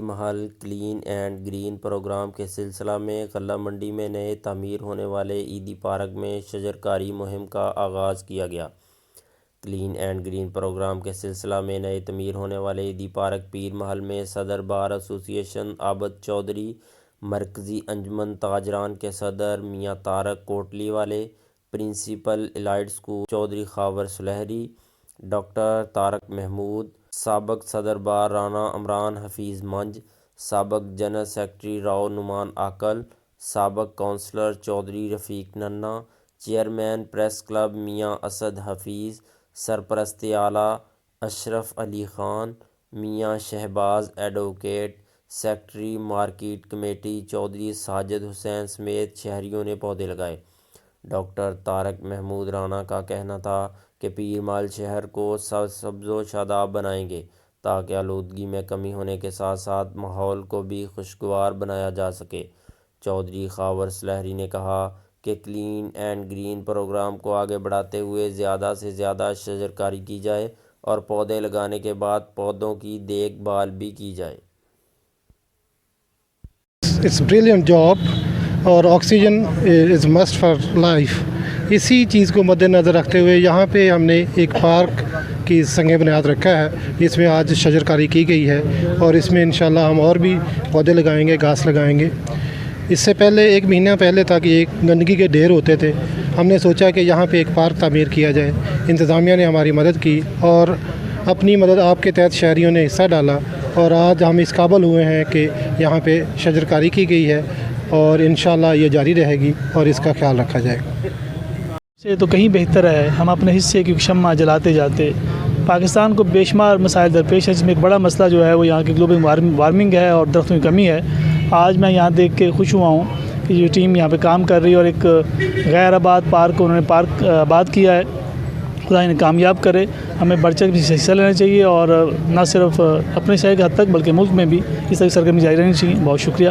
Mahal clean and green programme کے سلسلہ میں غلہ منڈی میں نئے تعمیر ہونے والے عیدی پارک میں شجرکاری مہم کا آغاز کیا گیا۔ کلین اینڈ گرین پروگرام کے سلسلہ میں نئے تعمیر ہونے والے عیدی پارک پیر محل میں صدر بار ایسوسی ایشن عابد چودھری، مرکزی انجمن تاجران کے صدر میاں طارق کوٹلی والے، principal elite school Chaudhry Khawar Sulehri, doctor Tariq Mahmood, سابق صدر بار رانا عمران حفیظ منج، سابق جنرل سیکرٹری راؤ نعمان عاقل، سابق councillor Chaudhry Rafiq Nanna, chairman press club Mian Asad Hafeez, سرپرست اعلیٰ Ashraf Ali Khan, Mian Shahbaz advocate, secretary market committee Chaudhry Sajid Hussain سمیت شہریوں نے پودے لگائے۔ ڈاکٹر طارق محمود رانا کا کہنا تھا کہ پیر محل شہر کو سبز و شاداب بنائیں گے تاکہ آلودگی میں کمی ہونے کے ساتھ ساتھ ماحول کو بھی خوشگوار بنایا جا سکے۔ چودھری خاور سلہری نے کہا کہ کلین اینڈ گرین پروگرام کو آگے بڑھاتے ہوئے زیادہ سے زیادہ شجرکاری کی جائے اور پودے لگانے کے بعد پودوں کی دیکھ بھال بھی کی جائے۔ It's a brilliant job اور oxygen is must for life. اسی چیز کو مد نظر رکھتے ہوئے یہاں پہ ہم نے ایک پارک کی سنگ بنیاد رکھا ہے، اس میں آج شجرکاری کی گئی ہے اور اس میں انشاءاللہ ہم اور بھی پودے لگائیں گے، گھاس لگائیں گے۔ اس سے پہلے 1 مہینہ پہلے تک ایک گندگی کے ڈھیر ہوتے تھے، ہم نے سوچا کہ یہاں پہ ایک پارک تعمیر کیا جائے۔ انتظامیہ نے ہماری مدد کی اور اپنی مدد آپ کے تحت شہریوں نے حصہ ڈالا اور آج ہم اس قابل ہوئے ہیں کہ یہاں پہ شجرکاری کی گئی ہے اور انشاءاللہ یہ جاری رہے گی اور اس کا خیال رکھا جائے گا۔ سے تو کہیں بہتر ہے، ہم اپنے حصے کی شمع جلاتے جاتے۔ پاکستان کو بے شمار مسائل درپیش ہے، جس میں ایک بڑا مسئلہ جو ہے وہ یہاں کی گلوبل وارمنگ ہے اور درختوں کی کمی ہے۔ آج میں یہاں دیکھ کے خوش ہوا ہوں کہ یہ ٹیم یہاں پہ کام کر رہی ہے اور ایک غیر آباد پارک کو انہوں نے پارک آباد کیا ہے۔ خدا انہیں کامیاب کرے، ہمیں بڑھ چڑھ کے حصہ لینا چاہیے اور نہ صرف اپنے شہر کے حد تک بلکہ ملک میں بھی اس طرح کی سرگرمی جاری رہنی چاہیے۔ بہت شکریہ۔